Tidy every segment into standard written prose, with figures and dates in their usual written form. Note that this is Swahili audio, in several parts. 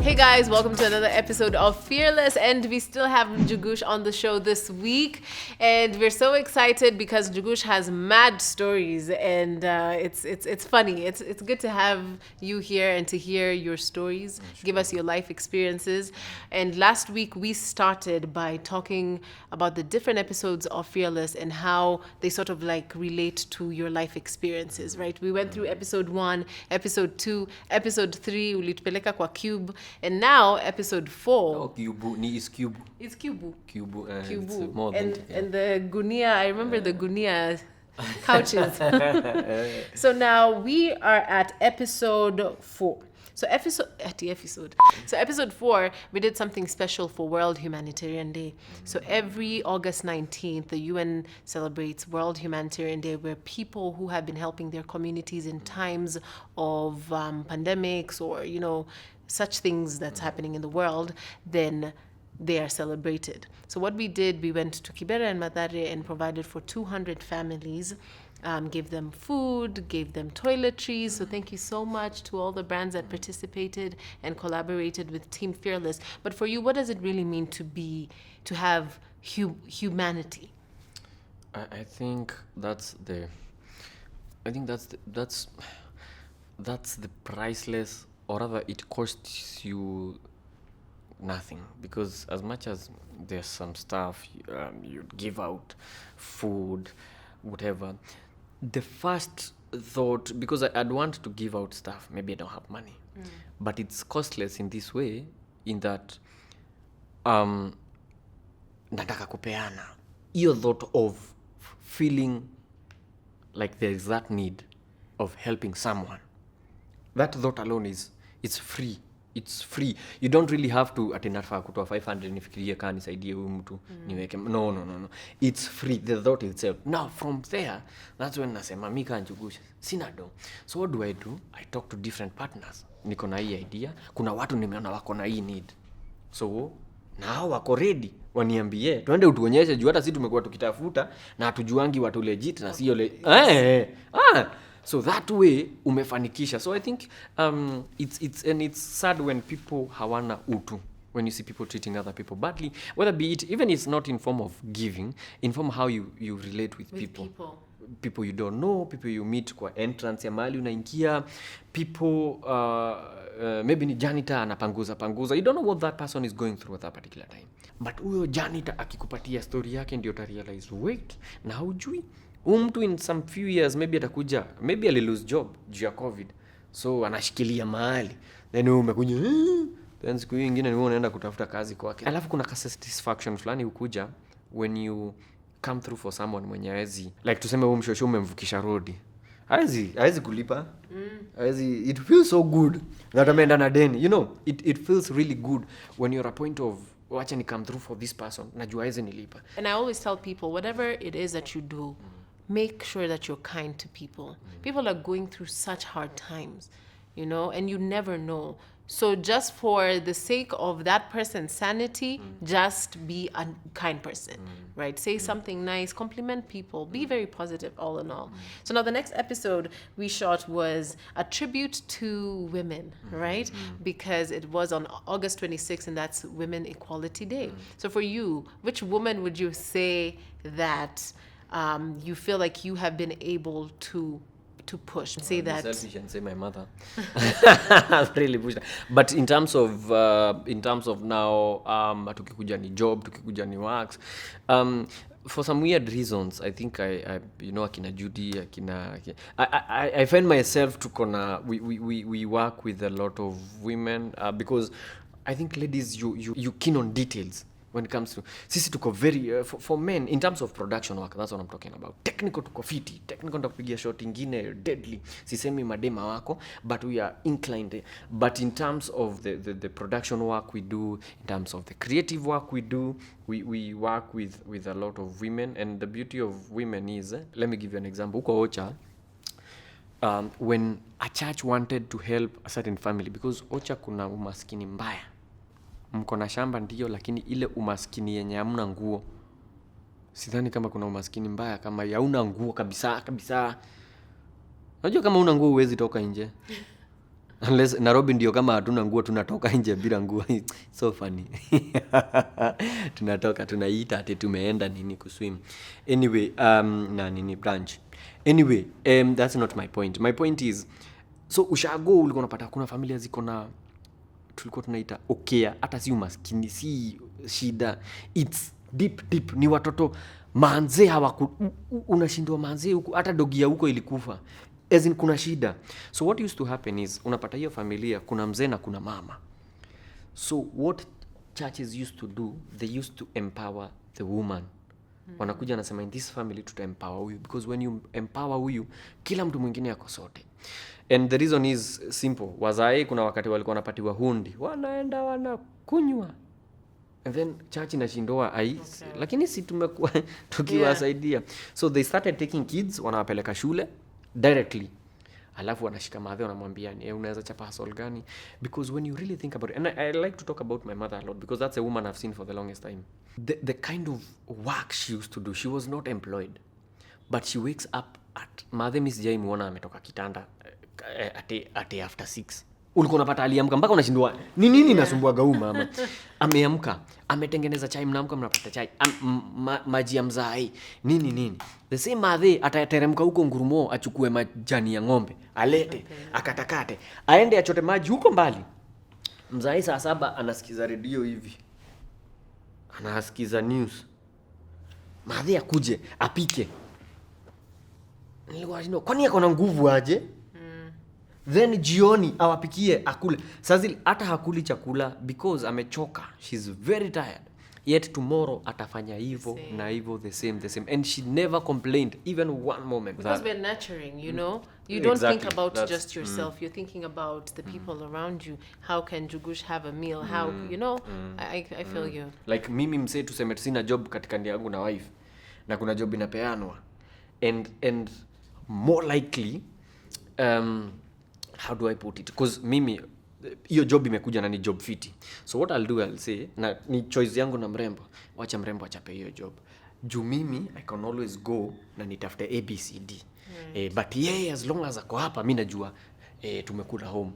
Hey guys, welcome to another episode of Fearless, and we still have Jugush on the show this week, and we're so excited because Jugush has mad stories, and it's funny. It's good to have you here and to hear your stories, give us your life experiences. And last week we started by talking about the different episodes of Fearless and how they sort of like relate to your life experiences, right? We went through episode 1, episode 2, episode 3, ulitupeleka kwa Cube. And now episode 4. Oh, Cube is Cube. It's Cube. Cube. Cube. It's more And the gunia. I remember the gunia couches. So now we are at episode 4. So episode 4, we did something special for World Humanitarian Day. So every August 19th, the UN celebrates World Humanitarian Day, where people who have been helping their communities in times of pandemics or, you know, such things that's happening in the world, then they are celebrated. So what we did, we went to Kibera and Mathare and provided for 200 families, gave them food, gave them toiletries. So thank you so much to all the brands that participated and collaborated with Team Fearless. But for you, what does it really mean to have humanity? I think that's the priceless, or rather it costs you nothing, because as much as there's some stuff you give out, food, whatever, the first thought, because I'd want to give out stuff, maybe I don't have money, but it's costless in this way, in that nataka kupeana, your thought of feeling like there is that need of helping someone, that thought alone it's free. It's free. You don't really have to atinafaa kutoa 500 nifikirie kama nisaidie huyu mtu niweke. No. It's free, the thought itself. Now from there, that's when nasema mimi kanjugusha sina do. So what do? I talk to different partners. Niko na hii idea. Kuna watu nimeona wako na hii need. So now wako ready. Waniambie twende utuonyeshe juu hata sisi tumekuwa tukitafuta na hatujuangi watu legit na sio So that way umefanikisha. So I think it's sad when people hawana utu, when you see people treating other people badly, whether be it even it's not in form of giving, in form how you relate with people you don't know, people you meet kwa entrance ya mahali unaingia, people maybe ni janitor anapanguza, you don't know what that person is going through at that particular time, but huyo janitor akikupatia story yake ndio uta realize, wait, na hujui mtu in some few years maybe atakuja, maybe ali lose job due to COVID, so anashikilia mahali, then umekuja then siku nyingine wewe unaenda kutafuta kazi kwake. Alafu kuna satisfaction fulani ukuja when you come through for someone mwenye hawezi, like tuseme wewe mshosho umemvukisha road, hawezi kulipa, it feels so good that ameenda na deni, you know, it feels really good when you're at a point of wacha ni come through for this person, najua hawezi nilipa. And I always tell people, whatever it is that you do, make sure that you're kind to people. People are going through such hard times, you know, and you never know. So just for the sake of that person's sanity, just be a kind person, right? Say something nice, compliment people, be very positive all in all. So now the next episode we shot was a tribute to women, right? Because it was on August 26th, and that's Women Equality Day. So for you, which woman would you say that you feel like you have been able to push and say that? Selfish and say my mother. I've really pushed. But in terms of now, tukikuja ni job, tukikuja ni works, for some weird reasons, I think I you know, akina Judy, I find myself we work with a lot of women, because I think ladies, you keen on details. When it comes to sisi tuko very for men in terms of production work, that's what I'm talking about. Technical tuko fiti, technical tukupigia shot ingine deadly, sisemi madema wako, but we are inclined. But in terms of the production work we do, in terms of the creative work we do, we work with a lot of women. And the beauty of women is, let me give you an example. Uko Ocha, when a church wanted to help a certain family, because Ocha kuna umaskini mbaya, mko na shamba ndio, lakini ile umaskini yenye hamna nguo. Sidhani kama kuna umaskini mbaya kama hauna nguo kabisa. Unajua kama una nguo huwezi toka nje. Unless Nairobi ndio kama hatuna nguo tunatoka nje bila nguo. So funny. Tunatoka tunaita ati tumeenda nini kuswim. Anyway, na nini branch. Anyway, that's not my point. My point is, so ushago ulikuwa unapata kuna familia ziko na tulikuwa tunaita okea, hata si umaskini, si shida. It's deep. Ni watoto manze unashindwa manze huko, hata dogia huko ilikufa. As in kuna shida. So what used to happen is unapata hiyo familia kuna mzee na kuna mama. So what churches used to do, they used to empower the woman. Wanakuja nasema in this family tuta empower huyu, because when you empower huyu kila mtu mwingine yako sote. And the reason is simple. Wazae kuna wakati walikuwa wanapatiwa hundi, wanaenda wanakunywa. And then church inashindwa lakini si tumekuwa tukiwasaidia. So they started taking kids, wanawapeleka shule directly. Alafu wanashika madhe wanamwambia unaweza chapa hustle gani? Because when you really think about it, and I like to talk about my mother a lot because that's a woman I've seen for the longest time. The kind of work she used to do, she was not employed, but she wakes up at madhe Miss Jai muona ametoka kitanda at after 6. Ulikuwa unapata aliamka mpaka unashindwa nini nasumbuaga huyu mama. Ameamka, ametengeneza chai, mnaamka mnapata chai, maji ya mzai, nini. The same madhe atateremka huko Ngurumo achukue majani ya ng'ombe, alete, akatakate, aende achote maji huko mbali. Mzai saa 7 anasikiza radio hivi. Anasikiza news. Madhe akuje, apike. Nilikuwa kwani yako na nguvu aje? Then jioni awapikie akule. Sasa hata hakuli chakula because amechoka. She's very tired. Yet tomorrow atafanya hivyo na hivyo the same. And she never complained even one moment. Because we're nurturing, you know. You don't think about just yourself. You're thinking about the people around you. How can Jugush have a meal? How, you know, I feel you. Like mimi mse tuseme sina job katika ndia yangu na wife. Na kuna job inapeanwa. And more likely how do I put it? Because mimi hiyo job imekuja na ni job fiti. So what I'll do, I'll say, na ni choice yangu na mrembo, wacha mrembo achape hiyo job. Juu mimi I can always go na nitafute ABCD. But yeye as long as ako hapa mimi najua tumekula home.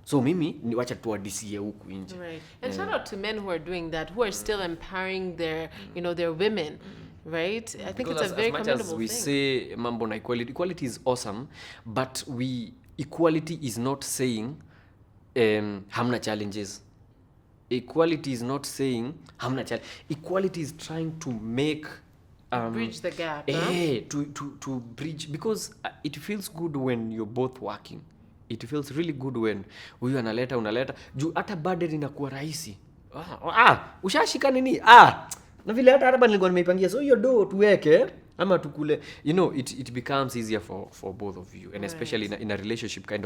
So mimi ni wacha tuadisie huku nje. Right. And shout out to men who are doing that, who are still empowering their, you know, their women. Right? I think because it's a very commendable thing. As much as we thing. say mambo na equality is awesome, but equality is not saying hamna challenges. Equality is not saying hamna challenge. Equality is trying to make bridge the gap. To bridge, because it feels good when you're both working. It feels really good when huyu unaleta juu hata burden inakuwa rahisi. Ushashika nini? Na vile hata nilikuwa nimeipangia, so hiyo do tuweke ama tukule, you know, it becomes easier for both of you, and right. Especially in a relationship kind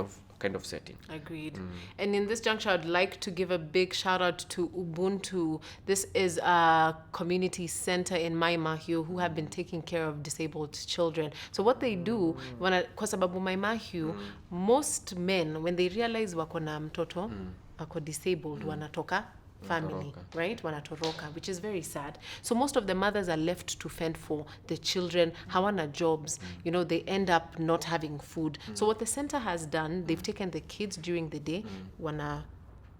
of setting. Agreed. And in this juncture, I'd like to give a big shout out to Ubuntu. This is a community center in Mai Mahiu who have been taking care of disabled children. So what they do, kwa sababu Mai Mahiu, most men when they realize wako na mtoto ako disabled, wanatoka family, right? Wanatoroka, which is very sad. So most of the mothers are left to fend for the children, hawana jobs, you know, they end up not having food. So what the center has done, they've taken the kids during the day,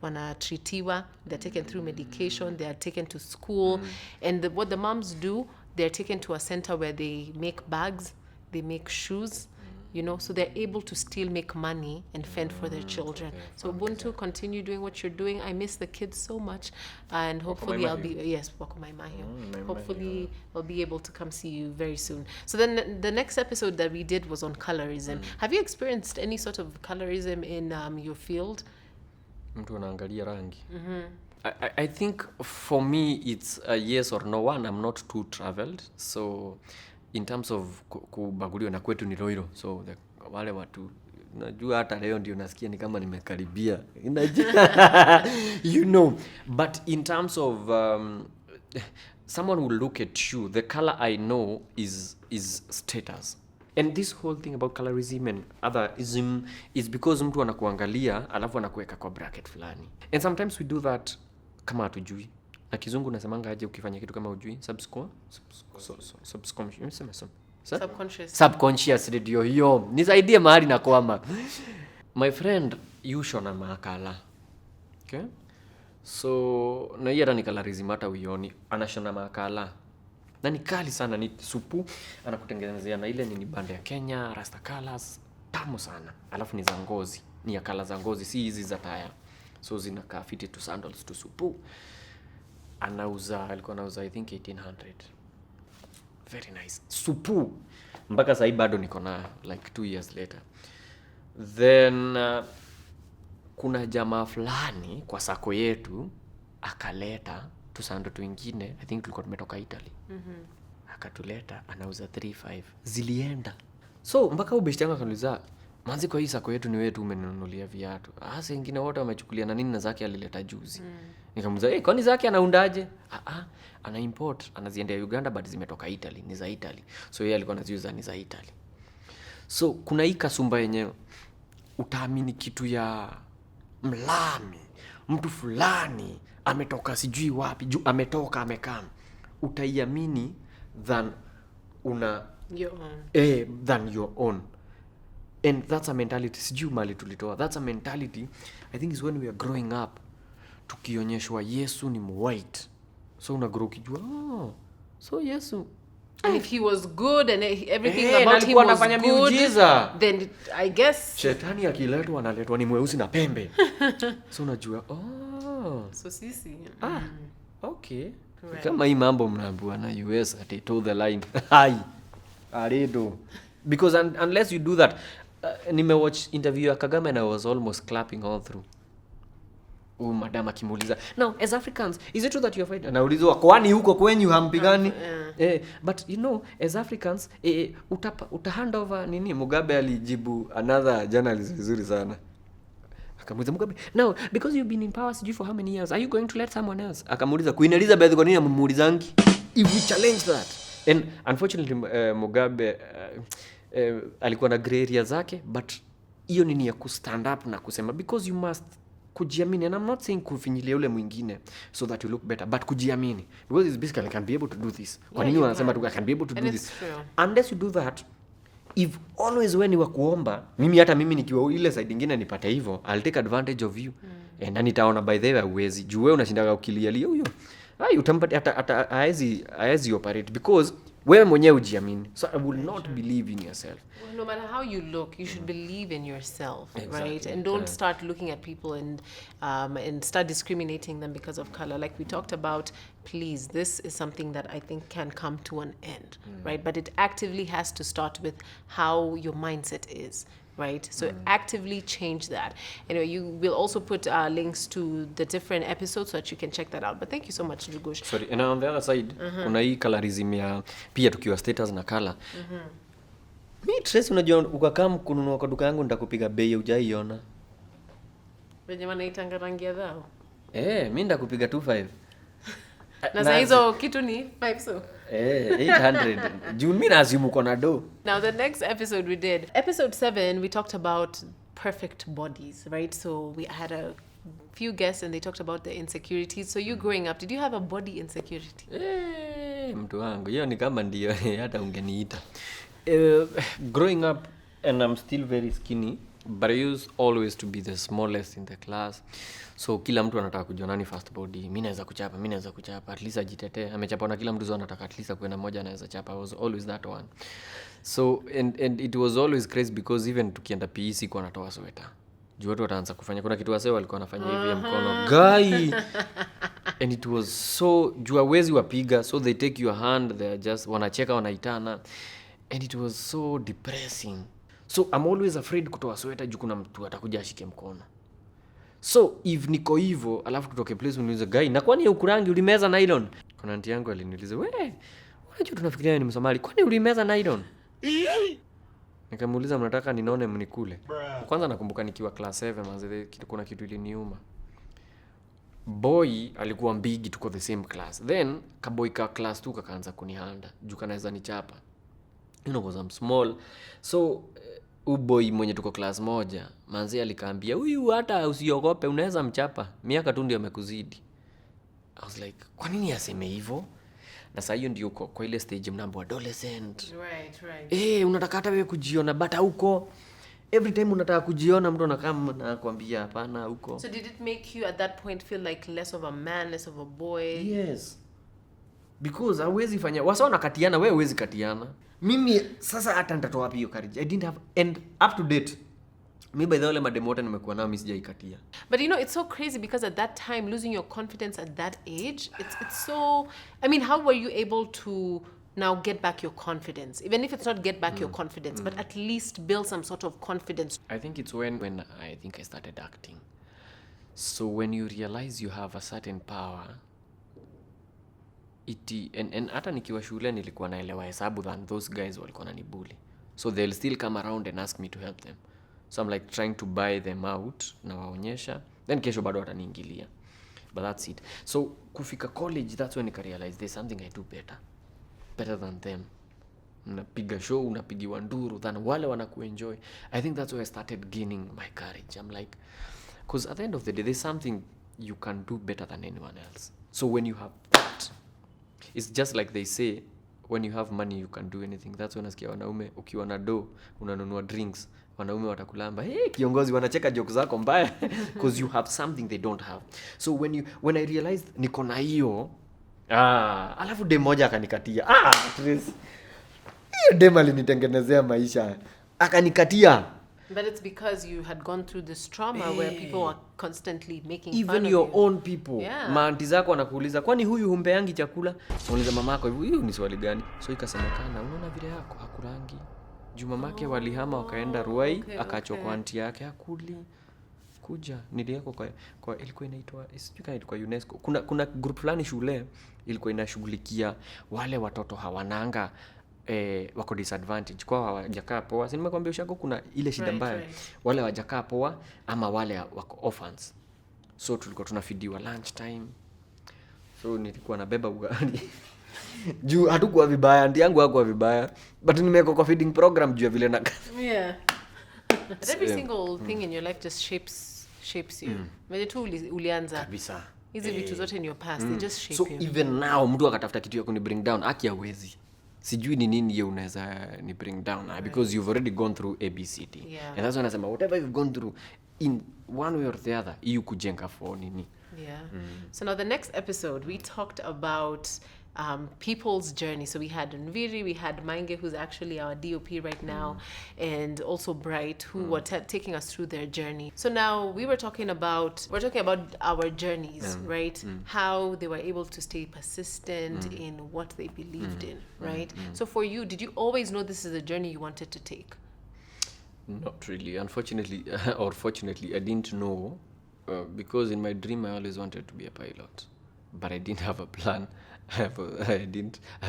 wanatreatiwa, they're taken through medication, they are taken to school, and what the moms do, they're taken to a center where they make bags, they make shoes, you know, so they're able to still make money and fend for their children. Okay. So Ubuntu, continue doing what you're doing. I miss the kids so much, and hopefully I'll be hopefully I'll be able to come see you very soon. So then the next episode that we did was on colorism. Have you experienced any sort of colorism in your field? Mtu anaangalia rangi. I think for me it's a yes or no one. I'm not too traveled, so in terms of kubaguliwa na kwetu ni Roiro, so wale watu najua hata leo ndio nasikia ni kama nimekaribia you know, but in terms of someone will look at you, the color I know is status. And this whole thing about colorism and otherism is because mtu anakuangalia alafu anakuweka kwa bracket fulani, and sometimes we do that kama hatujui. Na kizungu nasemanga aje ukifanya kitu kama hujui, subconscious ndio hiyo nisaidie mahali na kwama my friend yushona makala. Okay? So na hiyo ni colorism hata uioni, anashona makala. Na ni kali sana, ni supu anakutengenezea na ile ni banda ya Kenya, rasta colors, tamu sana. Alafu ni za ngozi, ni ya kala za ngozi, si hizi za taya. So zinakaa fiti to sandals to supu. Alikuwa anauza I think 1800. Very nice. Supu. Mpaka sasa bado niko na like 2 years later. Then kuna jamaa fulani kwa sako yetu akaleta tusando twingine, I think tulikuwa tumetoka Italy. Akatuleta anauza 35. Zilienda. So mpaka ubeshti yangu akaniuliza, manzi kwa hii sako yetu ni wewe tu umeninunulia viatu. Sasa wengine wote wamechukulia na nini na zake alileta juzi. Nikamuuliza, kwani zake anaundaje? Ana import, anaziendea Uganda but zimetoka Italy, ni za Italy. So yeye alikuwa anaziuza ni za Italy. So kuna hii kasumba yenyewe utaamini kitu ya mlami, mtu fulani ametoka sijui wapi, ametoka amekaa. Utaiamini than your own. Than your own. And that's a mentality, sijui mali tulitoa. That's a mentality, I think is when we are growing up. Tukionyeshwa Yesu ni white. So unagrow ukijua, so Yesu. And if he was good and everything about him was good, miujiza, then I guess shetani akiletwa analetwa ni mweusi na pembe. So unajua, so sisi. Okay. Right. Kama hii mambo mnaambiwa na US at toe the line. Hai. Aredo. Because unless you do that, nimewatch interview ya Kagame and I was almost clapping all through. Madam akimuuliza, now as Africans, is it true that you are fighting? Anaulizwa, kwani huko kwenyu hampigani? But you know, as Africans, hand over nini? Mugabe alijibu another journalist vizuri sana. Akamuuliza Mugabe, now because you've been in power for how many years, are you going to let someone else? Akamuuliza, Queen Elizabeth kwa nini amuulizangi? If we challenge that. And unfortunately Mugabe alikuwa na gray area zake, but hiyo nini ya kustand up na kusema because you must kujiamini. And I'm not saying kufinyilia yule mwingine so that you look better, but kujiamini, because it's basically I can be able to do this. Kwa nini wanasema tu I can be able to do this? Unless you do that, if always when you wa kuomba, hata mimi nikiwa ile side nyingine nipate hivyo, I'll take advantage of you. And nitaona by the way uwezi juu wewe unashindaga ukilialia huyo. Utampata hata haezi operate because wewe mwenyewe ujiamini. So I will not believe in yourself. Well, no matter how you look, you should believe in yourself, exactly. Right? And don't start looking at people and start discriminating them because of color. Like we talked about, please, this is something that I think can come to an end, right? But it actively has to start with how your mindset is. Right? So actively change that. Anyway, you will also put links to the different episodes so that you can check that out. But thank you so much, Njugush. Sorry, and on the other side, kuna hii colorism ya pia tukiwa status na color. Mimi Tracy, unajua ukakaa kununua kwa duka yangu nitakupiga bei hujaiona. Wenye wanaitanga rangi ya dhao. Mimi ndakupiga 25. Na sasa hizo kitu ni 5 so. 800. Juu mimi nazimu kona do. Now the next episode we did, episode 7, we talked about perfect bodies, right? So we had a few guests and they talked about the insecurities. So you growing up, did you have a body insecurity? Mtu wangu, hiyo ni kama ndio hata ungeniita. Growing up, and I'm still very skinny, but I used always to be the smallest in the class. So kila mtu anataka kujua nani first body. Mimi naweza kuchapa, at least ajitetee. Amechapa na kila mtu zao anataka at least akuwe na moja anaweza chapa. I was always that one. So and it was always crazy because even tukienda PE sikuwa natoa sweta. Juu watu wataanza kufanya, kuna kitu wasee walikuwa wanafanya hivi ya mkono guy. And it was so, juu hawezi wapiga, so they take your hand, they just wanacheka wanaitana. And it was so depressing. So I'm always afraid kutoa sweta juu kuna mtu atakuja ashike mkono. So if niko hivyo alafu kutoke place uniulize guy, na kwani ukurangi ulimeza nylon? Kuna auntie yangu aliniuliza, "Wewe, unajua tunafikiria ni Msomali, kwani ulimeza nylon?" Nikamuuliza, "Mnataka ninone mnikule?" Kwanza nakumbuka nikiwa class 7 manze, kuna kitu iliniuma. Boy alikuwa mbigi, tuko the same class. Then kaboy ka class 2 kakaanza kunihanda juu kanaweza nichapa. You know, because I'm small. So boy mwenye tuko class moja manzi alikaambia, "Huyu hata usiogope, unaweza mchapa. Miaka tu ndio amekuzidi." I was like, "Kwa nini aseme hivyo?" Na sasa hiyo ndio uko kwa ile stage mnambo adolescent. Right. Unataka hata wewe kujiona bata huko. Every time unataka kujiona mtu anakaa na kuambia hapana huko. So did it make you at that point feel like less of a man, less of a boy? Yes. Because hauwezi fanya wasa wanakatiana, wewe huwezi katiana. Mimi sasa hata nitatoa wapi hiyo courage? I didn't have, and up to date me by the way mademo wote nimekuwa nao mimi sijaikatia. But you know, it's so crazy because at that time losing your confidence at that age, it's so, I mean, how were you able to now get back your confidence? Even if it's not get back your confidence, but at least build some sort of confidence. I think it's when I think I started acting. So when you realize you have a certain power, and hata nikiwa shule nilikuwa naelewa hesabu than those guys walikuwa wananibully. So they'll still come around and ask me to help them. So I'm like trying to buy them out na waonyesha. Then kesho bado wataniingilia. But that's it. So kufika college, that's when I realized there's something I do better than them. Unapiga show, unapigiwa nduru than wale wanakuenjoy. I think that's where I started gaining my courage. I'm like, because at the end of the day, there's something you can do better than anyone else. So when you have that, it's just like they say, when you have money you can do anything. That's when nasikia wanaume ukiwa na do unanunua drinks, wanaume watakulamba, hey kiongozi, wanacheka jokes zako mbaya because you have something they don't have. So when I realized niko na hiyo, alafu dem moja akanikatia. Tracy, hiyo dem alinitengenezea maisha, akanikatia. But it's because you had gone through this trauma where people were constantly making even fun of your you. own people. Yeah. Maanti zako wanakuuliza, kwani huyu humpeangi chakula? Unauliza mamako, hiyo ni swali gani? So ikasemekana, unaona vile yako hakurangi. Juu mamake walihama wakaenda Ruai, akaachwa kwa aunti yake, hakuli. Kuja niliako kwa ilikuwa inaitwa, sijui kama ilikuwa UNESCO. Kuna group fulani shule ilikuwa inashughulikia wale watoto hawananga wako disadvantage, kwa hawajakaa poa. Si nimekwambia ushako kuna ile shida mbaya. Wale hawajakaa poa ama wale wako orphans. So tulikuwa tunafidiwa lunch time. So nilikuwa nabeba ugali. Juu hatukuwa vibaya, ndi yangu hakuwa vibaya, but nimeko kwa feeding program juu ya vile na. Yeah. But every single thing in your life just shapes you. Vile tu ulianza Kabisa. Hizi vitu zote in your past, they just shape so you. So even now mtu akatafuta kitu ya kuni bring down, haki hawezi. Sijui ni nini yeye unaweza ni bring down, because you've already gone through ABCD. Yeah. And that's when I say whatever you've gone through in one way or the other, you kujenga for nini. Yeah. So now the next episode, we talked about people's journey. So we had Nviri, we had Mange, who's actually our DOP right now, and also Bright, who were taking us through their journey. So now we're talking about our journeys, right? How they were able to stay persistent in what they believed in, right? So for you, did you always know this is a journey you wanted to take? Not really. Unfortunately, or fortunately, I didn't know, because in my dream I always wanted to be a pilot, but I didn't have a plan. I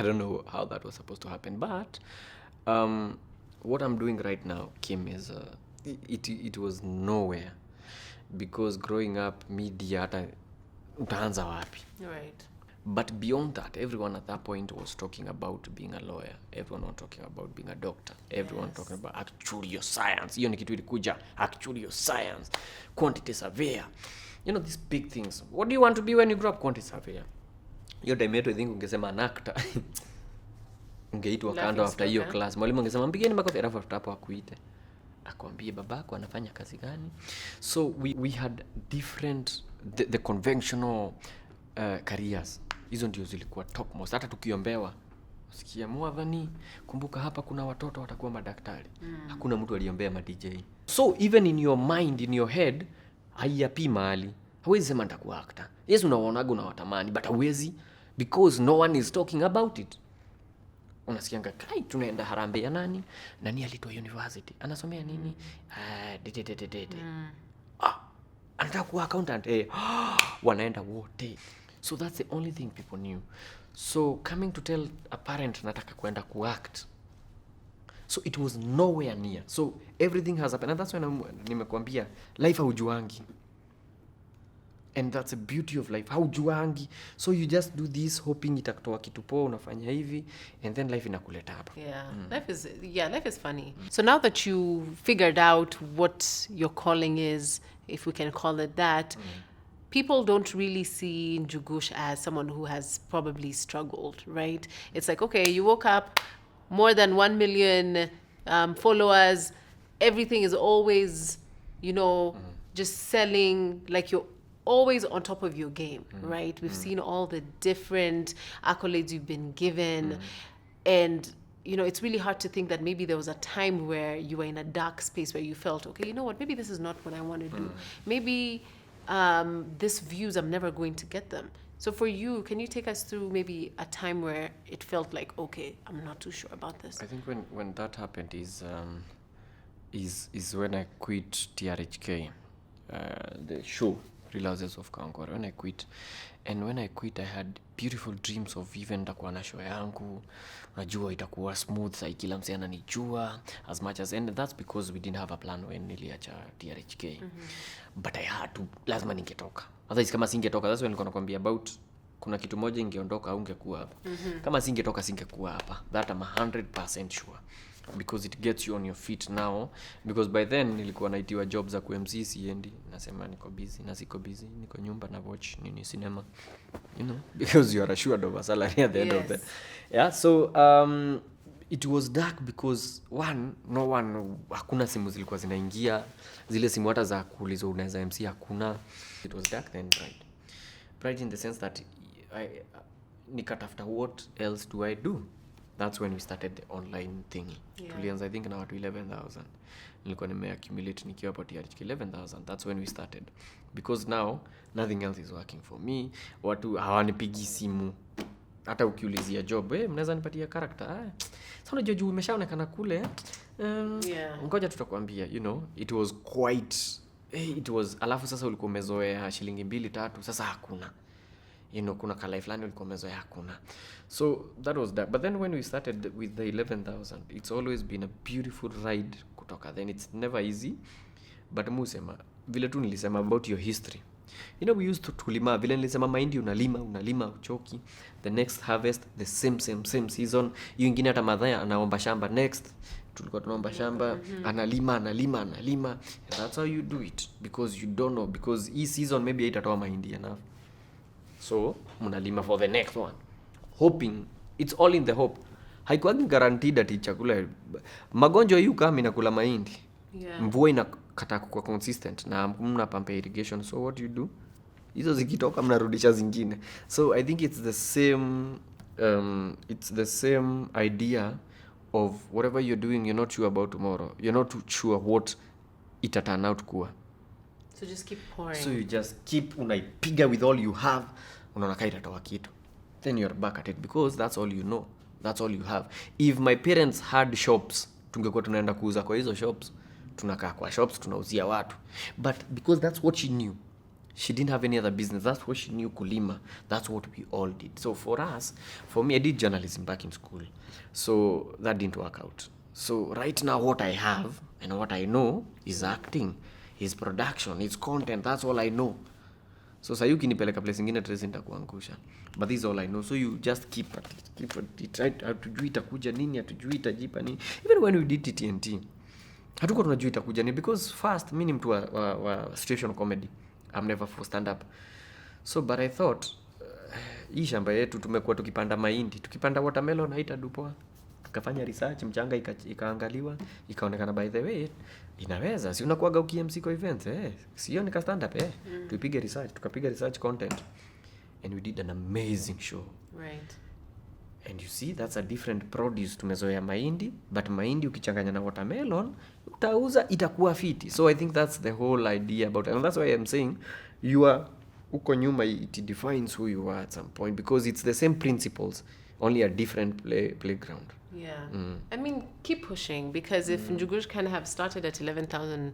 don't know how that was supposed to happen. But what I'm doing right now, Kim, is it was nowhere, because growing up media hata utaanza wapi. Right. But beyond that, everyone at that point was talking about being a lawyer. Everyone was talking about being a doctor. Everyone talking about actuarial science. Hiyo ni kitu ilikuja, actuarial science, quantity surveyor. You know, these big things. What do you want to be when you grow up? Quantity surveyor. Hiyo time yetu I think ungesema an actor. Ungeitwa kando after hiyo class. Mwalimu angesema mpigeni makofi, alafu after hapo akuite. Akwambie babako anafanya kazi gani. So we had different the conventional careers. Hizo ndio zilikuwa top most. Hata tukiombewa, sikia mwadhani, kumbuka hapa kuna watoto watakuwa madaktari. Hakuna mtu aliombea ma DJ. So even in your mind, in your head, haiyapi mahali. Hawezi sema nitakuwa actor. Yes, unaonaga unawatamani, but hawezi, because no one is talking about it. Unasikianga kai tunaenda harambee ya nani alitoa university, anasomea nini, anataka kuwa accountant, wanaenda wote. So that's the only thing people knew. So coming to tell a parent nataka kuenda kuact, so it was nowhere near. So everything has happened, and that's when nimekuambia life haujuangi. And that's the beauty of life. Haujuangi. So you just do this hoping itakutoa kitu poa, unafanya hivi, and then life inakuleta hapa. Yeah. Life is funny. So now that you figured out what your calling is, if we can call it that, people don't really see Njugush as someone who has probably struggled, right? It's like, okay, you woke up, more than 1 million followers, everything is always, you know, just selling, like you're always on top of your game, right? We've seen all the different accolades you've been given, and you know, it's really hard to think that maybe there was a time where you were in a dark space where you felt, okay, you know what, maybe this is not what I want to do. Maybe this views, I'm never going to get them. So for you, can you take us through maybe a time where it felt like, okay, I'm not too sure about this? I think when that happened is when I quit TRHK, the show Real Houses of Conquer. When I quit, and when I quit, I had beautiful dreams of even takuwa na show yangu, najua itakuwa smooth, sai kila msee ananijua as much as, and that's because we didn't have a plan when niliacha TRHK. But I had to, lazima ningetoka. Otherwise kama singetoka, that's when nilikuwa nakwambia about kuna kitu moja ingeondoka au ungekuwa hapa. Kama singetoka singekuwa hapa. That I'm 100% sure. Because it gets you on your feet now, because by then nilikuwa naitiwa job za ku-MC, siendi, nasema niko busy, na siko busy, niko nyumba na watch nini cinema, you know, because you are assured of a salary at the end of the, yeah. So it was dark because no one, hakuna simu zilikuwa zinaingia, zile simu hata za kuuliza unaweza MC hakuna. It was dark then bright in the sense that nikatafuta what else do I do. That's when we started the online thingy. Tulianza I think na watu 11,000. Nilikuwa nimeaccumulate nikiwa hapo TRHK 11,000. That's when we started. Because now nothing else is working for me. Watu hawanipigi simu. Hata ukiulizia job, mnaweza nipatia character. Sasa unajua juu umeshaonekana kule. Ngoja tutakwambia, you know, it was quite it was, alafu sasa ulikuwa umezoea shilingi 2-3, sasa hakuna. You know, kuna kalai fulani ulikuwa umezoea hakuna. So that was that. But then when we started with the 11,000, it's always been a beautiful ride kutoka. Then it's never easy. But musema, vile tu nilisema about your history. You know, we used to tulima, vile nilisema mahindi unalima uchoki. The next harvest, the same season. Hiyo ingine hata madhaya anaomba shamba next. Tulikuwa tunaomba shamba, analima. And that's how you do it. Because you don't know. Because hii season maybe haitatoa mahindi enough. So, mnalima for the next one. Hoping, it's all in the hope. Haikuwagi guaranteed ati chakula. Magonjwa yu kama inakula mahindi. Mvua inakata kwa consistent na mna pump irrigation. So what you do? Hizo zikitoka mnarudisha zingine. So I think it's the same idea of whatever you're doing, you're not sure about tomorrow. You're not too sure what it turn out kuwa. So just keep pouring. So you just keep unaipiga with all you have, unaona kai itatoa kitu. Then you're back at it because that's all you know. That's all you have. If my parents had shops, tungekuwa tunaenda kuuza kwa hizo shops. Tunakaa kwa shops, tunauzia watu. But because that's what she knew. She didn't have any other business. That's what she knew, kulima. That's what we all did. So for me, I did journalism back in school. So that didn't work out. So right now what I have and what I know is acting. His production, his content, that's all I know. So sasa ukinipeleka place nyingine Tracy nitakuangusha. But this is all I know. So you just keep at it. Right? Hatujui itakuja nini, hatujui itajipa nini. Even when we did TNT, hatukuwa tunajua itakuja nini because first mimi ni mtu wa situation comedy. I'm never for stand up. So but I thought hii shamba yetu tumekuwa tukipanda mahindi, tukipanda watermelon haitadupoa. Tukafanya research, mchanga ikaangaliwa, ikaonekana by the way inaweza, si unakuaga uki-MC kwa events sio nika stand up tupiga research, tukapiga research content and we did an amazing show. Right. And you see that's a different produce. Tumezoea mahindi, but mahindi ukichanganya na watermelon utauza itakuwa fiti. So I think that's the whole idea about it. And that's why I'm saying you are uko nyuma, it defines who you are at some point because it's the same principles, only a different playground. Yeah. I mean, keep pushing because if Njugush kind of have started at 11,000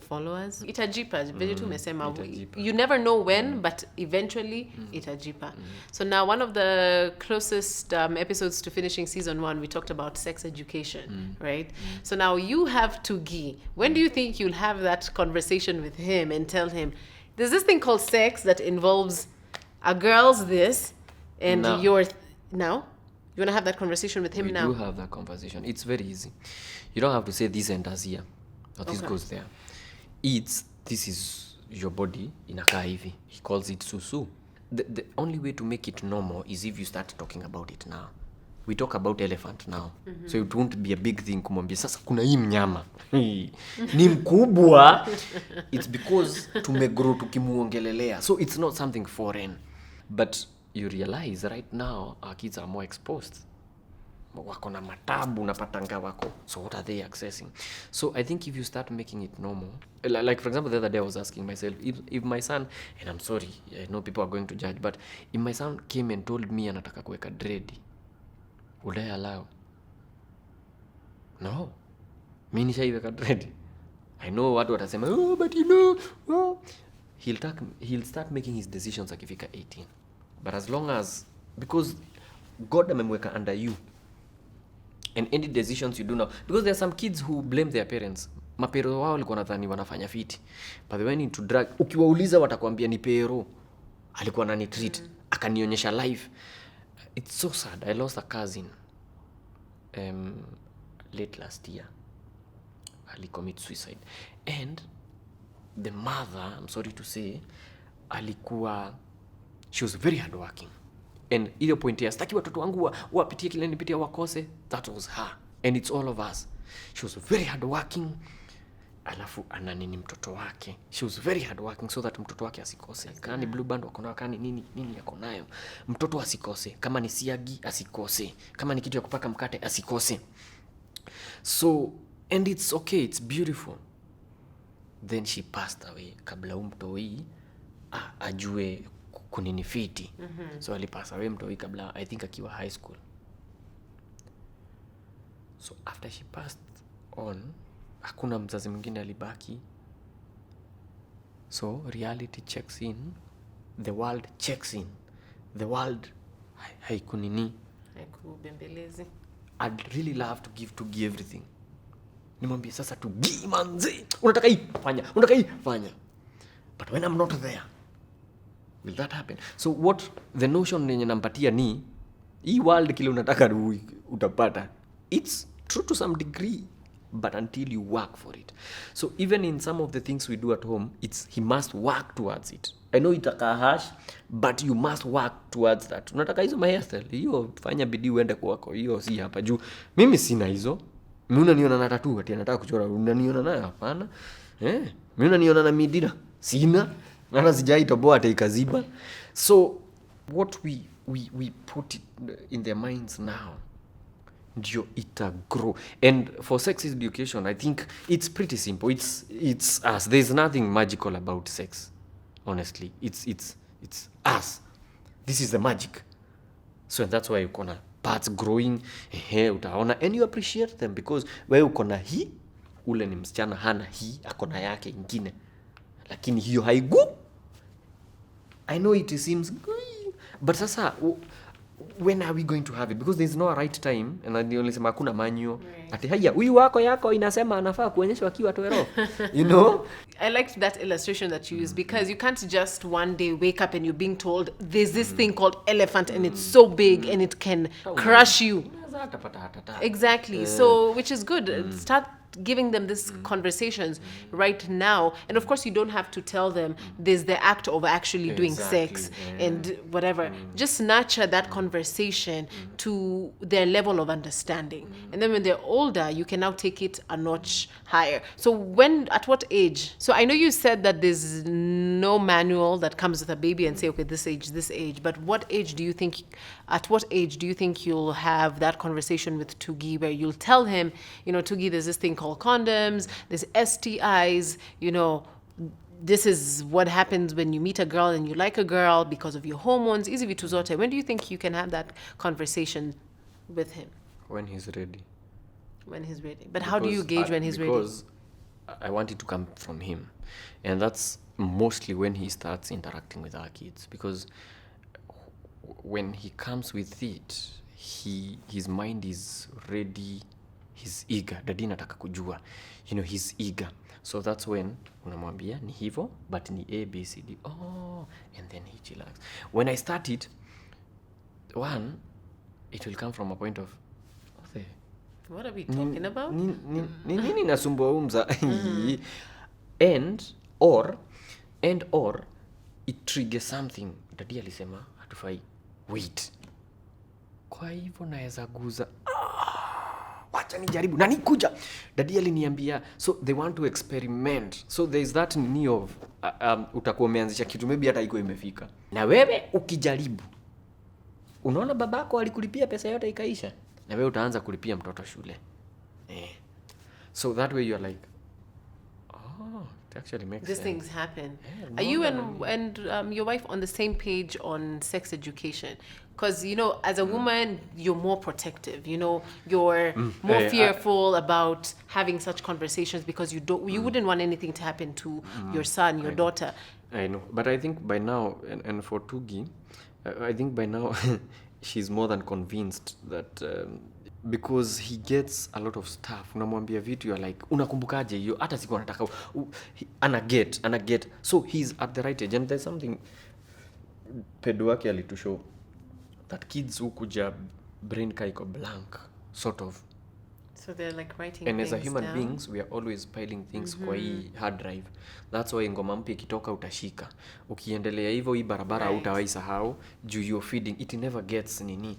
followers, itajipa. Vile tu umesema, you never know when, but eventually itajipa. So now one of the closest episodes to finishing season 1, we talked about sex education, right? So now you have Tugi. When do you think you'll have that conversation with him and tell him, there's this thing called sex that involves a girl's this and your... Now? You want to have that conversation with him now? We do have that conversation. It's very easy. You don't have to say this enters here or this goes there. This is your body inakaa hivi. He calls it susu. The only way to make it normal is if you start talking about it now. we talk about elephant now. So it won't be a big thing kumwambia sasa kuna hii mnyama ni mkubwa. It's because tumegrow tukimuongelelea, so it's not something foreign. But you realize right now our kids are more exposed, wako na matabu napatanga wako, so what are they accessing? So I think if you start making it normal, like for example the other day I was asking myself, if my son, and I'm sorry, I know people are going to judge, but if my son came and told me anataka kuweka dread, would I allow? No. Mimi nishaiweka dread. I know watu watasema, oh but you know, oh. He'll start making his decisions akifika 18. But as long as, because God amemweka under you, and any decisions you do now, because there are some kids who blame their parents. Mapero wao walikuwa nadhani wanafanya fiti, but they went into drug. Ukiwauliza watakwambia ni pero alikuwa anani treat, akanionyesha life. It's so sad. I lost a cousin late last year. Ali commit suicide, and the mother, I'm sorry to say, she was very hardworking. And ile point ya sitaki watoto wangu wapitie kile nipitia wakose, that was her. And it's all of us. She was very hardworking. Alafu ananini mtoto wake. She was very hardworking so that mtoto wake asikose. Kama ni blue band wako nayo, kama ni nini yako nayo, mtoto asikose. Kama ni siagi asikose. Kama ni kitu ya kupaka mkate asikose. So, and it's okay, it's beautiful. Then she passed away kabla mtoi ajue kunini fiti. So alipass away mtoi kabla, I think akiwa high school. So after she passed on, hakuna mzazi mwingine alibaki. So reality checks in, the world checks in. The world haikunini, haikubembelezi. I'd really love to give everything. Nimwambie sasa tu manze, unataka hii fanya, unataka hii fanya. But when I'm not there, will that happen? So what the notion yenye nampatia ni hii world kile unataka utapata. It's true to some degree, but until you work for it. So even in some of the things we do at home, he must work towards it. I know itaka harsh, but you must work towards that. Unataka hizo hairstyle, hiyo fanya bidii uende kwako, hiyo si hapa juu. Mimi sina hizo. Mimi unaniona na tattoo ati nataka kuchora, unaniona nayo hapana. Mimi unaniona na midira, sina. Hata sijaitoboa hata ikaziba. So what we put it in their minds now, ndio ita grow. And for sex education, I think it's pretty simple. It's us. There's nothing magical about sex. Honestly, it's us. This is the magic. So that's why you're gonna parts growing, utaona, and you appreciate them because wewe uko na hii, ule ni msichana hana hii, akona yake ingine, lakini hiyo haigu. I know it seems good, but sasa when are we going to have it? Because there's no right time, and I only sema hakuna manual. Ati haya huyu wako yako inasema anafaa kuonyeshwa akiwa toero. You know? I liked that illustration that you used because you can't just one day wake up and you're being told there's this thing called elephant and it's so big and it can crush you. Exactly. So, which is good. Start giving them these conversations right now. And of course, you don't have to tell them there's the act of actually doing sex and whatever. Just nurture that conversation to their level of understanding. And then when they're older, you can now take it a notch higher. So at what age? So I know you said that there's no manual that comes with a baby and say, okay, this age. But at what age do you think you'll have that conversation with Tugi where you'll tell him, Tugi, there's this thing called condoms, there's STIs, this is what happens when you meet a girl and you like a girl because of your hormones. Easy vitu zote. When do you think you can have that conversation with him? When he's ready. When he's ready. But how do you gauge when he's ready? Because I want it to come from him. And that's mostly when he starts interacting with our kids. Because when he comes with it, his mind is ready, he's eager. Daddy nataka kujua. He's eager. So that's when unamwambia ni hivyo, but ni A, B, C, D. Oh, and then he chillax. When I start it, it will come from a point of, what are we talking about? Nini nasumbua umza? And or it triggers something. Daddy alisema hatufai. Wait. kwa hivyo naweza guza. Wacha nijaribu na nikuja. Daddy aliniambia, so they want to experiment. So there is that need of utakuwa umeanzisha kitu maybe hata iko imefika. Na wewe ukijaribu, unaona babako alikulipia pesa yote ikaisha, na wewe utaanza kulipia mtoto shule. So that way you are like, it actually makes These sense. things happen. Yeah, Are you and your wife on the same page on sex education? Because, you know, as a woman, you're more protective. You know, you're more fearful about having such conversations because you wouldn't want anything to happen to your son, your daughter. I know, but I think by now, and for Tugi, I think by now she's more than convinced that because he gets a lot of stuff. Unamwambia vitu, you're like, unakumbukaje hiyo? Hata siku anataka ana get. So he's at the right age, and there's something pedo wake alitushow that kids who kuja brain kaiko blank sort of. So they're like writing and things as a human down. beings we are always piling things kwa hii hard drive. That's why ngoma mpya ikitoka utashika, ukiendelea hivyo hii barabara hautawahi sahau juu you're feeding it, never gets nini,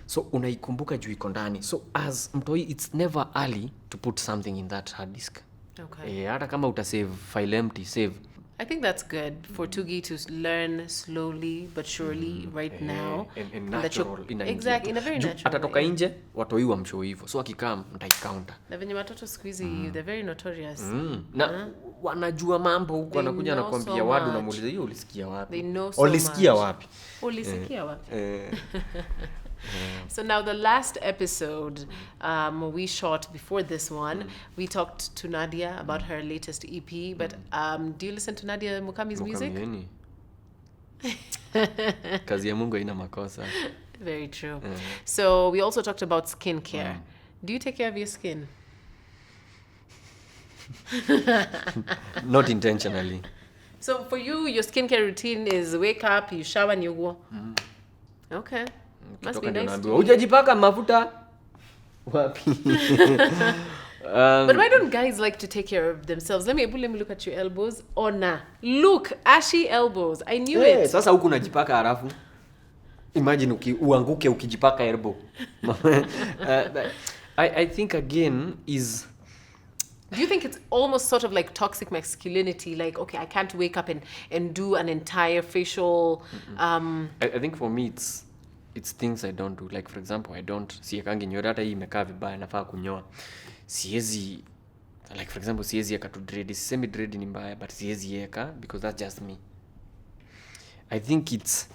so unaikumbuka juu iko ndani. So as mtoi, it's never early to put something in that hard disk. Okay. Hata kama utasave file empty, save. I think that's good for Tugi to learn slowly but surely right now. And that you're- natural, exactly, in a very natural atatoka way. nje watoi wa mshow hivyo, so akikam mtaicounter. Na venye watoto siku hizi, they're very notorious. Na wanajua mambo huko, They anakuja know anakuambia so wadu, much. namuuliza hiyo ulisikia wapi? They know so Ulisikia much. wapi? Ulisikia wapi? So now the last episode we shot before this one, we talked to Nadia about her latest EP. But do you listen to Nadia Mukami's music? Mukamieni. Kazi ya Mungu haina makosa. Very true. So we also talked about skincare. Do you take care of your skin? Not intentionally. So for you, your skincare routine is wake up, you shower, and you go. Okay. Must be Kutoka ndio nice. naambiwa, hujajipaka mafuta wapi? But why don't guys like to take care of themselves? Let me look at your elbows. Oh, nah. Look, ashy elbows. I knew it. Sasa huku unajipaka halafu imagine uanguke ukijipaka elbow. I think again is, Do you think it's almost sort of like toxic masculinity? Like, okay, I can't wake up and do an entire facial... I think for me it's things I don't do. Like for example, I don't siekangi nywele, hata hii imekaa vibaya, nafaa kunyoa. Siezi, like for example, siezi eka tu dread. Semi dread ni mbaya, but siezi eka because that's just me. I think it's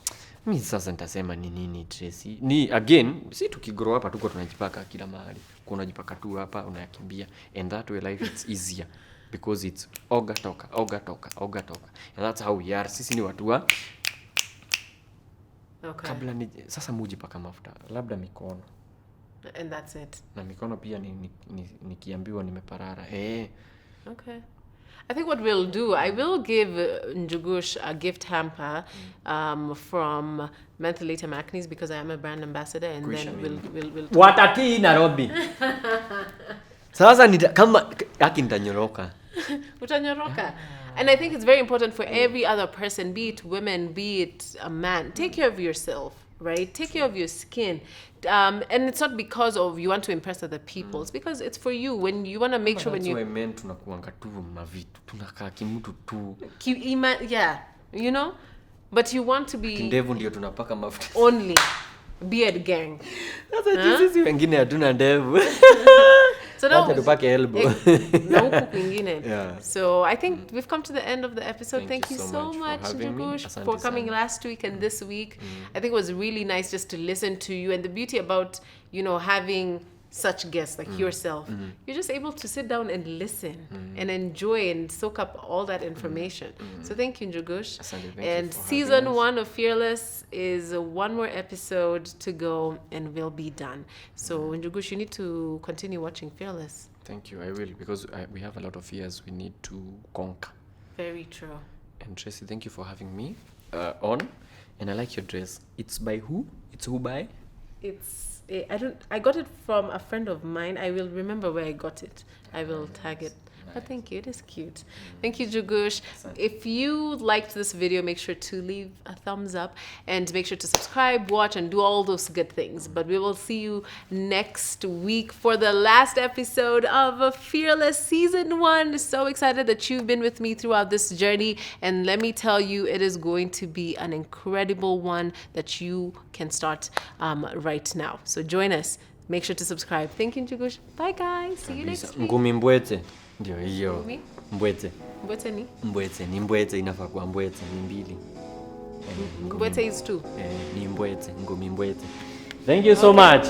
mi sasa nitasema ni nini, Tracy. Ni again, si tukigrow hapa tuko tunajipaka kila mahali. Kuna jipaka tu hapa unayakimbia, and that way life it's easier because it's oga toka. And that's how we are. Sisi ni watu wa Okay. kabla ni sasa mujipaka mafuta labda mikono, And that's it. na mikono pia nikiambiwa nimeparara. Okay. I think what we'll do, I will give Njugush a gift hamper from Mentholatum Acnes because I am a brand ambassador, and then we'll watati Nairobi. Sasa kama haki nitanyoroka. Utanyoroka. And I think it's very important for every other person, be it women, be it a man, take care of yourself, right? Take care of your skin. And it's not because of you want to impress other people. It's because it's for you. When you want to make sure when you... That's why men tunakuanga tu mavitu. Tunakaa kimutu tu. Yeah, you know? But you want to be... Kindevu ndio tunapaka mafuta. Only. Beard gang. Sasa sisi wengine hatuna ndevu. So now, tupake elbow. Na huku kwingine. Yeah. So I think we've come to the end of the episode. Thank you you so much, Njugush, Asante for coming sana. last week and this week. I think it was really nice just to listen to you, and the beauty about, you know, having such guests like yourself, you're just able to sit down and listen and enjoy and soak up all that information. So thank you, Njugush. Asante, thank you And for season having us. 1 of Fearless is one more episode to go and we'll be done. So Njugush, you need to continue watching Fearless. Thank you, I will, because we have a lot of fears we need to conquer. Very true. And Tracy, thank you for having me on. And I like your dress. It's by who? It's who by? I got it from a friend of mine. I will remember where I got it. I will tag it. But thank you. It is cute. Thank you, Jugush. If you liked this video, make sure to leave a thumbs up and make sure to subscribe, watch, and do all those good things. But we will see you next week for the last episode of Fearless Season 1. So excited that you've been with me throughout this journey. And let me tell you, it is going to be an incredible one that you can start right now. So join us. Make sure to subscribe. Thank you, Jugush. Bye, guys. See you next week. Ngumi mbwete. Ndio hiyo. Ngumi? Mbwete. Mbwete ni? Mbwete. Ni mbwete inafaa kuwa mbwete. Ni mbili. Mbwete is 2. Ni mbwete. Ngumi mbwete. Thank you so much.